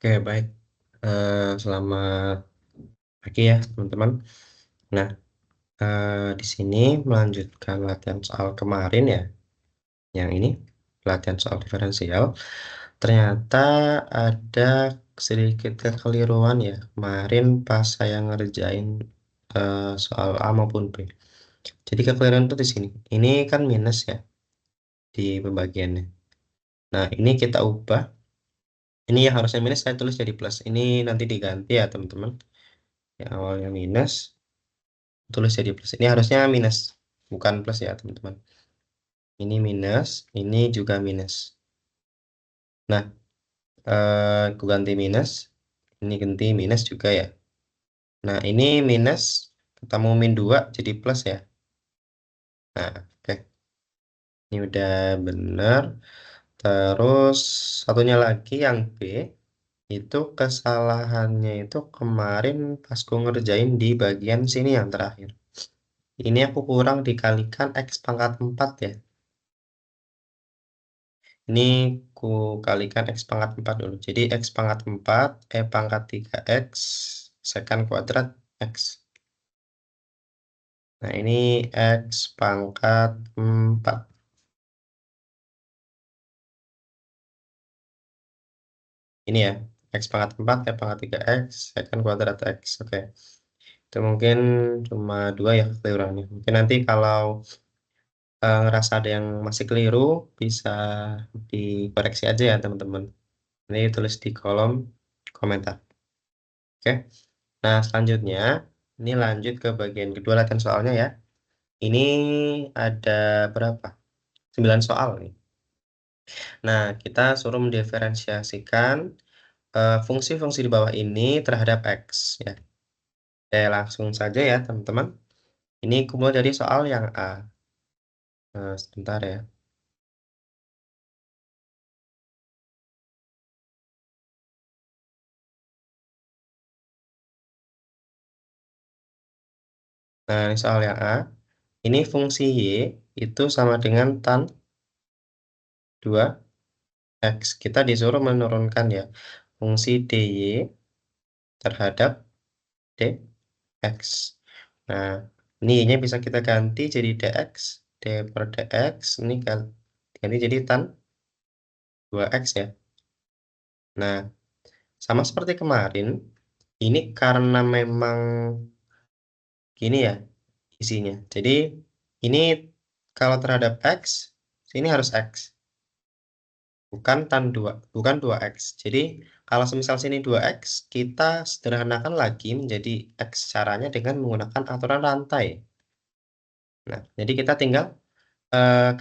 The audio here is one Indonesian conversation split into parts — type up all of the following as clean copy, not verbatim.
Oke, baik. Selamat pagi ya, teman-teman. Nah, di sini melanjutkan latihan soal kemarin ya. Yang ini, latihan soal diferensial. Ternyata ada sedikit kekeliruan ya. Kemarin pas saya ngerjain soal A maupun B. Jadi kekeliruan itu di sini. Ini kan minus ya, di pembagiannya. Nah, ini kita ubah. Ini yang harusnya minus, saya tulis jadi plus. Ini nanti diganti ya, teman-teman. Yang awalnya minus, tulis jadi plus. Ini harusnya minus, bukan plus ya, teman-teman. Ini minus, ini juga minus. Nah, aku ganti minus, ini ganti minus juga ya. Nah, ini minus, ketemu min 2 jadi plus ya. Nah, oke. Ini udah bener. Terus, satunya lagi yang B, itu kesalahannya itu kemarin pas aku ngerjain di bagian sini yang terakhir. Ini aku kurang dikalikan X pangkat 4 ya. Ini ku kalikan X pangkat 4 dulu. Jadi X pangkat 4, E pangkat 3X, secant kuadrat X. Nah, ini X pangkat 4. Ini ya, X pangkat 4, E pangkat 3X, secant kuadrat X. Oke. Itu mungkin cuma 2 ya keliruannya. Mungkin nanti kalau ngerasa ada yang masih keliru, bisa dikoreksi aja ya, teman-teman. Ini tulis di kolom komentar. Oke. Nah, selanjutnya, ini lanjut ke bagian kedua latihan soalnya ya. Ini ada berapa? 9 soal nih. Nah, kita suruh mendiferensiasikan fungsi-fungsi di bawah ini terhadap X. Ya. Oke, langsung saja ya, teman-teman. Ini kumul dari soal yang A. Nah, sebentar ya. Nah, ini soal yang A. Ini fungsi Y itu sama dengan tan 2X. Kita disuruh menurunkan ya fungsi DY terhadap dx. Nah, ini Y-nya bisa kita ganti jadi dx, d per dx, ini ganti jadi tan 2x ya. Nah, sama seperti kemarin, ini karena memang gini ya isinya. Jadi, ini kalau terhadap x, sini harus x. Bukan tan 2, bukan 2x. Jadi, kalau semisal sini 2x, kita sederhanakan lagi menjadi x caranya dengan menggunakan aturan rantai. Nah, jadi kita tinggal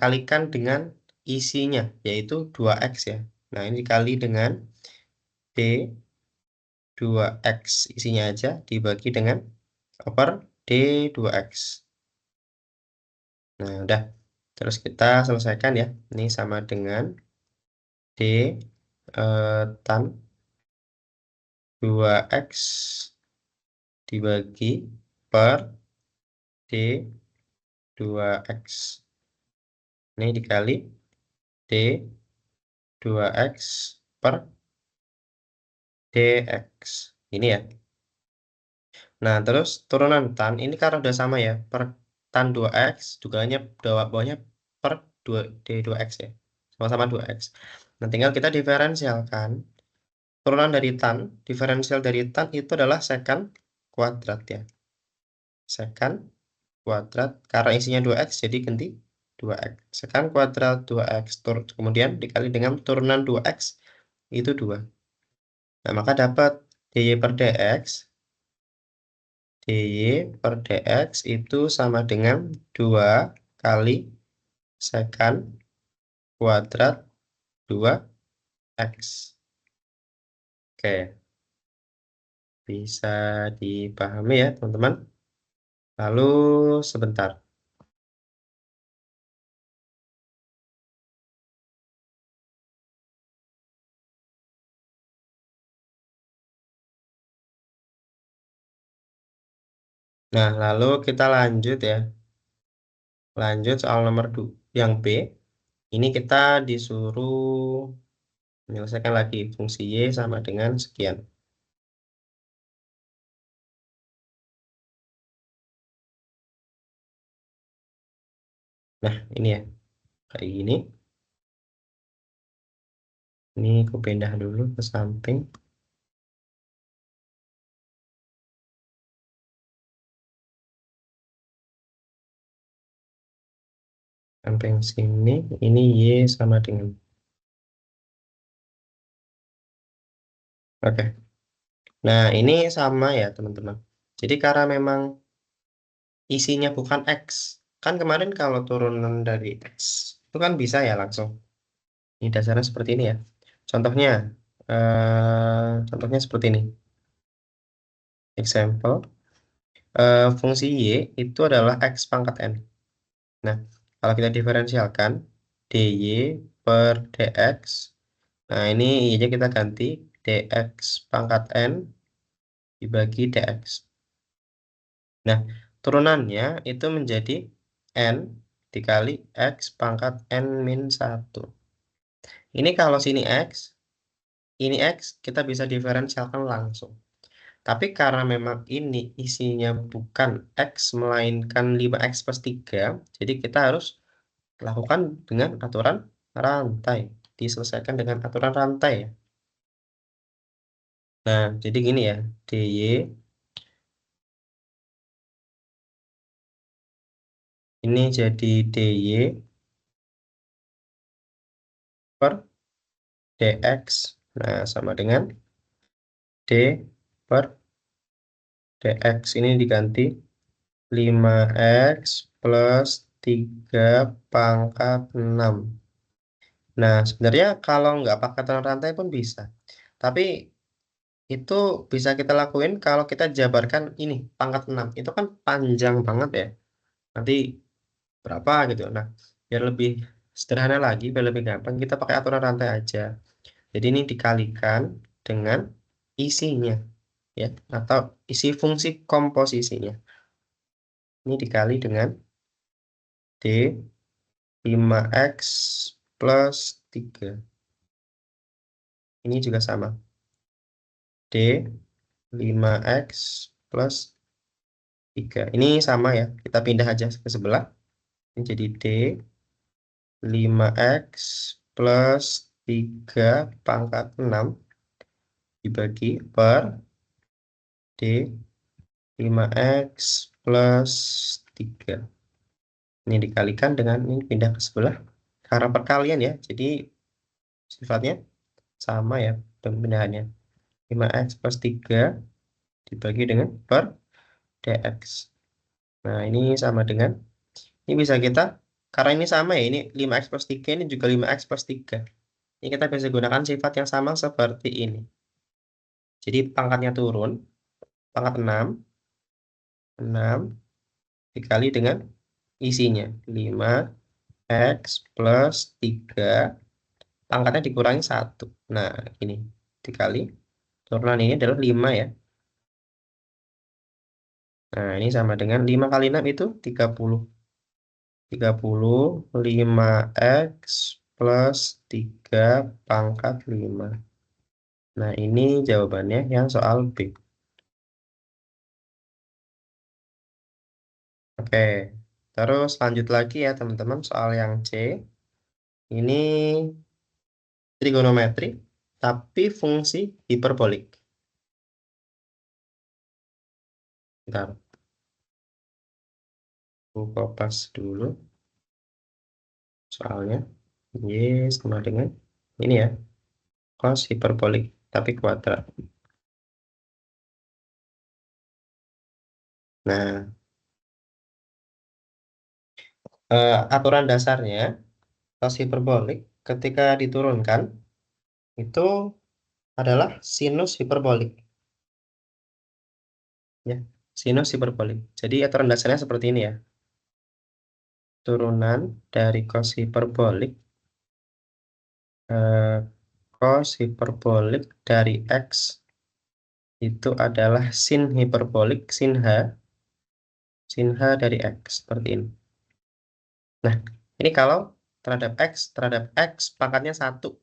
kalikan dengan isinya, yaitu 2x ya. Nah, ini dikali dengan D2x. Isinya aja dibagi dengan over D2x. Nah, udah. Terus kita selesaikan ya. Ini sama dengan D tan 2x dibagi per D2x. Ini dikali D2x per dx. Ini ya. Nah, terus turunan tan ini karena udah sama ya, per tan 2x, dugaannya bawahnya per 2 D2x ya. Sama-sama 2x. Nah, tinggal kita diferensialkan. Turunan dari tan, diferensial dari tan itu adalah secant kuadrat ya. Secant kuadrat, karena isinya 2x, jadi ganti 2x. Secant kuadrat 2x, kemudian dikali dengan turunan 2x, itu 2. Nah, maka dapat dy per dx dy per dx itu sama dengan 2 kali secant kuadrat 2x. Oke, bisa dipahami ya teman-teman. Lalu sebentar. Nah, lalu kita lanjut ya. Lanjut soal nomor 2 yang B. Ini kita disuruh Menyelesaikan lagi fungsi Y sama dengan sekian. Nah, ini ya. Kayak gini. Ini aku pindah dulu ke samping. Samping sini, ini Y sama dengan. Oke. Nah, ini sama ya, teman-teman. Jadi karena memang isinya bukan X. Kan kemarin kalau turunan dari X, itu kan bisa ya langsung. Ini dasarnya seperti ini ya. Contohnya seperti ini. Example, fungsi Y itu adalah X pangkat N. Nah, kalau kita diferensialkan, dy per dx, nah ini Y-nya kita ganti dx pangkat N dibagi dx. Nah, turunannya itu menjadi N dikali X pangkat N min 1. Ini kalau sini X, ini X, kita bisa diferensialkan langsung. Tapi karena memang ini isinya bukan X, melainkan 5X plus 3, jadi kita harus lakukan dengan aturan rantai. Diselesaikan dengan aturan rantai ya. Nah, jadi gini ya, dy ini jadi dy per dx. Nah, sama dengan d per dx. Ini diganti 5x plus 3 pangkat 6. Nah, sebenarnya kalau nggak pakai aturan rantai pun bisa. Tapi itu bisa kita lakuin kalau kita jabarkan ini, pangkat 6. Itu kan panjang banget ya. Nanti berapa gitu. Nah, biar lebih sederhana lagi, biar lebih gampang, kita pakai aturan rantai aja. Jadi ini dikalikan dengan isinya, ya, atau isi fungsi komposisinya. Ini dikali dengan D 5x plus 3. Ini juga sama. D 5x plus 3. Ini sama ya, kita pindah aja ke sebelah. Ini jadi D 5x plus 3 pangkat 6 dibagi per D 5x plus 3. Ini dikalikan dengan ini pindah ke sebelah. Karena perkalian ya, jadi sifatnya sama ya pemindahannya. 5x plus 3 dibagi dengan per dx. Nah, ini sama dengan, ini bisa kita, karena ini sama ya, ini 5x plus 3, ini juga 5x plus 3. Ini kita bisa gunakan sifat yang sama seperti ini. Jadi pangkatnya turun, pangkat 6 dikali dengan isinya. 5x plus 3, pangkatnya dikurangi 1. Nah, ini dikali, turunan ini adalah 5 ya. Nah, ini sama dengan 5 kali 6 itu 30. 5x plus 3 pangkat 5. Nah, ini jawabannya yang soal B. Oke, terus lanjut lagi ya teman-teman soal yang C. Ini trigonometri, tapi fungsi hiperbolik. Bentar, aku kopas dulu soalnya. Yes, sama dengan ini ya, cos hiperbolik, tapi kuadrat. Nah, aturan dasarnya, cos hiperbolik ketika diturunkan, itu adalah sinus hiperbolik. Ya, sinus hiperbolik. Jadi aturan dasarnya seperti ini ya. Turunan dari cos hiperbolik, eh, cos hiperbolik dari X itu adalah sin hiperbolik sin H dari X, seperti ini. Nah, ini kalau terhadap X pangkatnya 1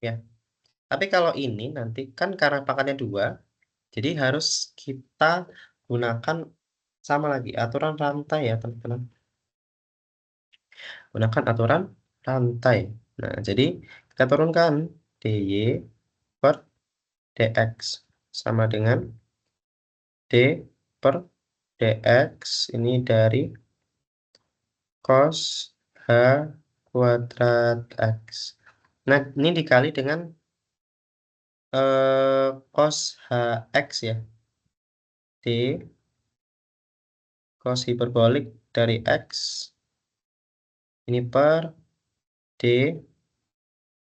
ya. Tapi kalau ini nanti kan karena pangkatnya 2, jadi harus kita gunakan sama lagi aturan rantai ya, teman-teman. Gunakan aturan rantai. Nah, jadi kita turunkan dy per dx sama dengan d per dx ini dari cos h kuadrat x. Nah, ini dikali dengan cos hx ya. D cos hiperbolik dari x ini per d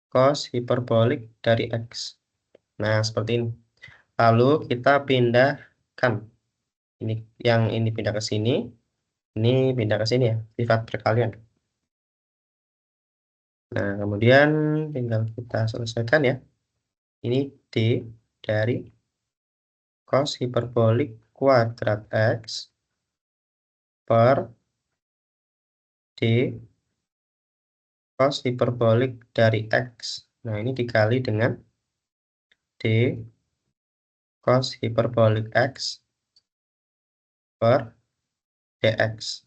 cos hiperbolik dari x. Nah, seperti ini. Lalu kita pindahkan. Ini yang ini pindah ke sini, ini pindah ke sini ya, sifat perkalian. Nah, kemudian tinggal kita selesaikan ya. Ini d dari cos hiperbolik kuadrat x per d cos hiperbolik dari x. Nah, ini dikali dengan d cos hiperbolik x per dx.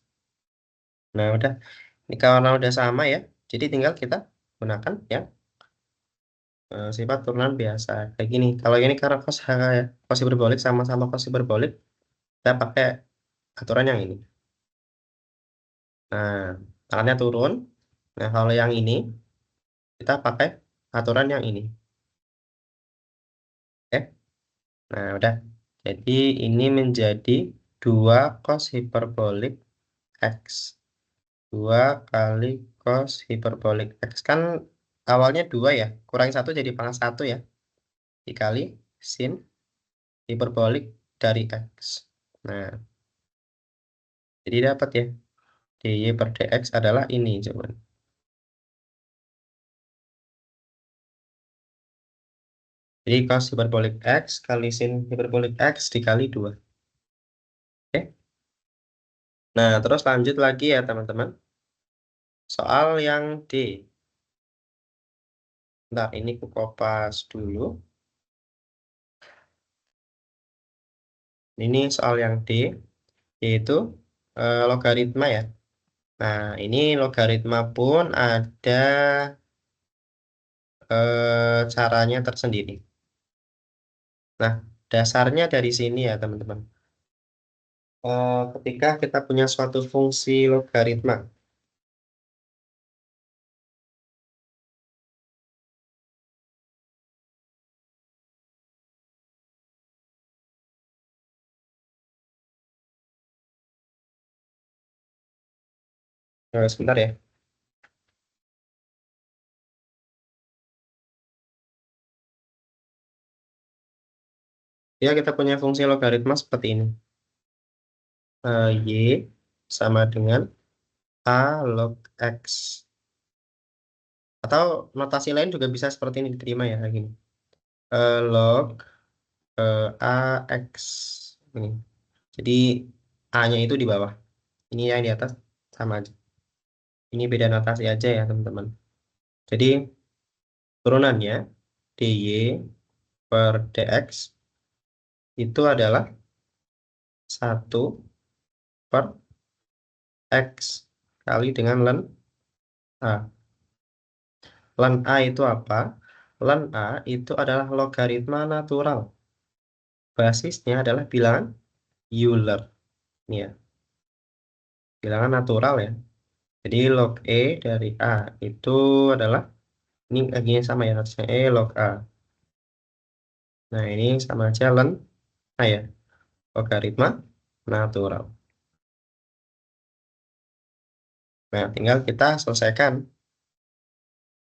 Nah, udah. Ini karena udah sama ya, jadi tinggal kita gunakan ya sifat turunan biasa kayak gini. Kalau ini karena cos h ya, cos hiperbolik sama-sama cos hiperbolik, kita pakai aturan yang ini. Nah, tangannya turun. Nah, kalau yang ini kita pakai aturan yang ini. Oke. Nah, udah. Jadi ini menjadi 2 cos hiperbolik x. 2 kali cos hiperbolik x kan awalnya 2 ya, kurangi 1 jadi pangkat 1 ya, dikali sin hiperbolik dari x. Nah, jadi dapat ya, dy per dx adalah ini coba. Jadi cos hiperbolik x kali sin hiperbolik x dikali 2. Oke. Nah, terus lanjut lagi ya teman-teman. Soal yang D. Nah, ini aku kopas dulu. Ini soal yang D, yaitu logaritma ya. Nah, ini logaritma pun ada caranya tersendiri. Nah, dasarnya dari sini ya teman-teman. Ketika kita punya suatu fungsi logaritma. Sebentar ya. Ya, kita punya fungsi logaritma seperti ini. Y sama dengan A log X. Atau notasi lain juga bisa seperti ini diterima ya, kayak gini. Log AX. Ini. Jadi A-nya itu di bawah. Ini yang di atas sama aja. Ini beda notasi aja ya, teman-teman. Jadi turunannya dy per dx itu adalah 1 per x kali dengan len A. Len A itu apa? Len A itu adalah logaritma natural. Basisnya adalah bilangan Euler. Ini ya, bilangan natural ya. Jadi log E dari A itu adalah, ini lagi sama ya, harusnya E log A. Nah, ini sama aja len A ya, logaritma natural. Nah, tinggal kita selesaikan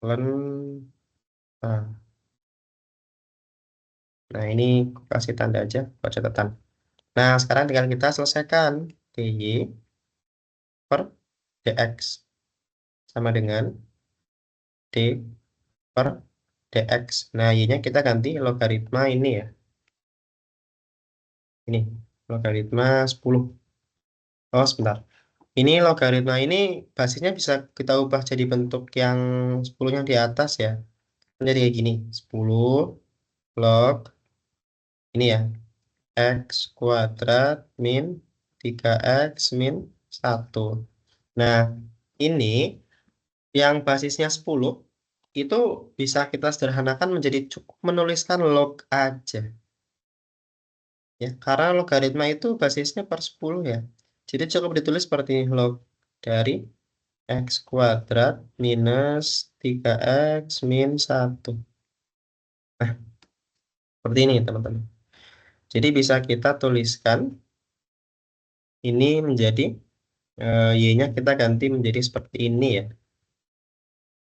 len A. Nah, ini aku kasih tanda aja buat catatan. Nah, sekarang tinggal kita selesaikan dy per dx sama dengan d per dx. Nah, y-nya kita ganti logaritma ini ya. Ini, logaritma 10. Oh, sebentar. Ini logaritma ini basisnya bisa kita ubah jadi bentuk yang 10-nya di atas ya. Jadi kayak gini, 10 log ini ya, X kuadrat min 3X min 1. Nah, ini yang basisnya 10, itu bisa kita sederhanakan menjadi cukup menuliskan log aja. Ya, karena logaritma itu basisnya per 10 ya. Jadi cukup ditulis seperti ini, log dari X kuadrat minus 3X min 1. Nah, seperti ini teman-teman. Jadi bisa kita tuliskan ini menjadi Y-nya kita ganti menjadi seperti ini ya.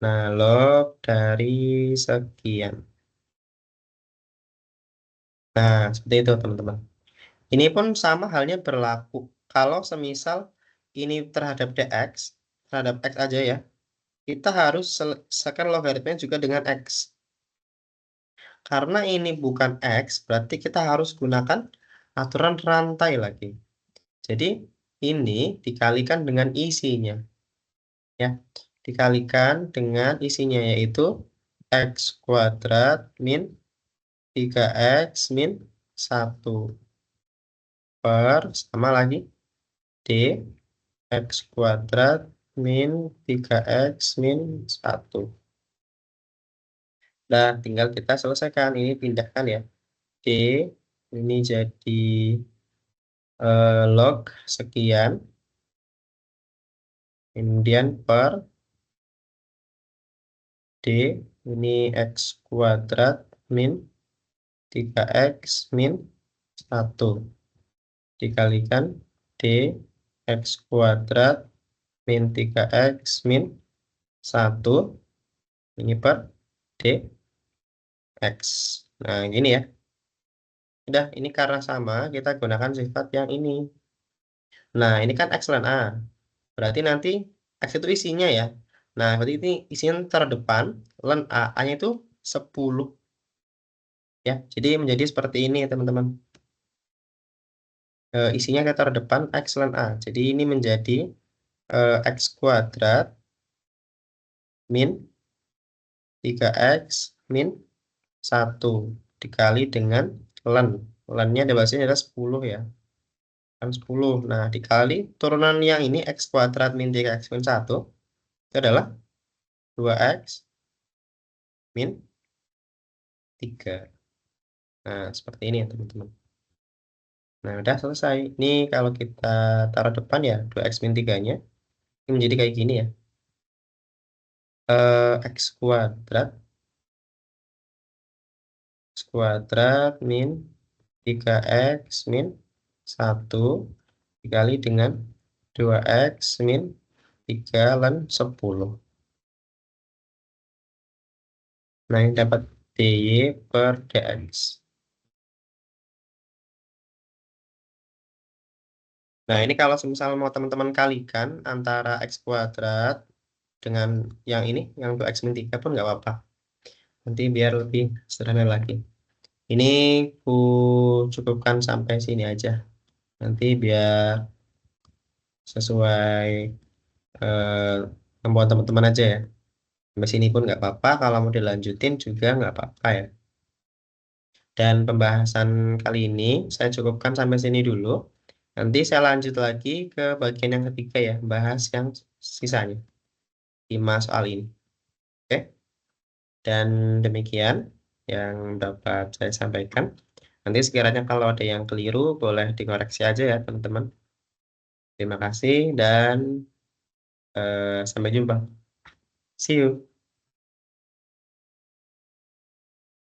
Nah, log dari sekian. Nah, seperti itu teman-teman. Ini pun sama halnya berlaku kalau semisal ini terhadap dx, terhadap x aja ya, kita harus selesaikan logaritmanya juga dengan x. Karena ini bukan x, berarti kita harus gunakan aturan rantai lagi. Jadi ini dikalikan dengan isinya. Ya, dikalikan dengan isinya yaitu x kuadrat min 3x min 1 per sama lagi d x kuadrat min 3x min 1. Nah, tinggal kita selesaikan. Ini pindahkan ya. D ini jadi log sekian. Kemudian per D ini x kuadrat min 3x min 1. Dikalikan D x kuadrat min 3x min 1. Ini per D X. Nah, gini ya. Udah, ini karena sama, kita gunakan sifat yang ini. Nah, ini kan X ln A. Berarti nanti X itu isinya ya. Nah, berarti ini isinya terdepan, ln A. A-nya itu 10. Ya, jadi menjadi seperti ini teman-teman. Isinya kita terdepan X ln A. Jadi ini menjadi X kuadrat min 3X min 1 dikali dengan ln. Ln-nya ada bahasanya adalah 10 ya. Kan 10. Nah, dikali turunan yang ini X kuadrat min 3X min 1 itu adalah 2X min 3. Nah, seperti ini ya teman-teman. Nah, udah selesai. Ini kalau kita taruh depan ya, 2X min 3-nya. Ini menjadi kayak gini ya. X kuadrat min 3X min 1 dikali dengan 2X min 3 ln 10. Nah, ini dapat dy per dx. Nah, ini kalau misal mau teman-teman kalikan antara x kuadrat dengan yang ini, yang 2x min 3 pun nggak apa-apa. Nanti biar lebih sederhana lagi. Ini ku cukupkan sampai sini aja. Nanti biar sesuai kemauan teman-teman aja ya. Sampai sini pun nggak apa-apa. Kalau mau dilanjutin juga nggak apa-apa ya. Dan pembahasan kali ini saya cukupkan sampai sini dulu. Nanti saya lanjut lagi ke bagian yang ketiga ya, bahas yang sisanya. 5 soal ini. Oke. Dan demikian yang dapat saya sampaikan. Nanti sekiranya kalau ada yang keliru, boleh dikoreksi aja ya teman-teman. Terima kasih dan sampai jumpa. See you.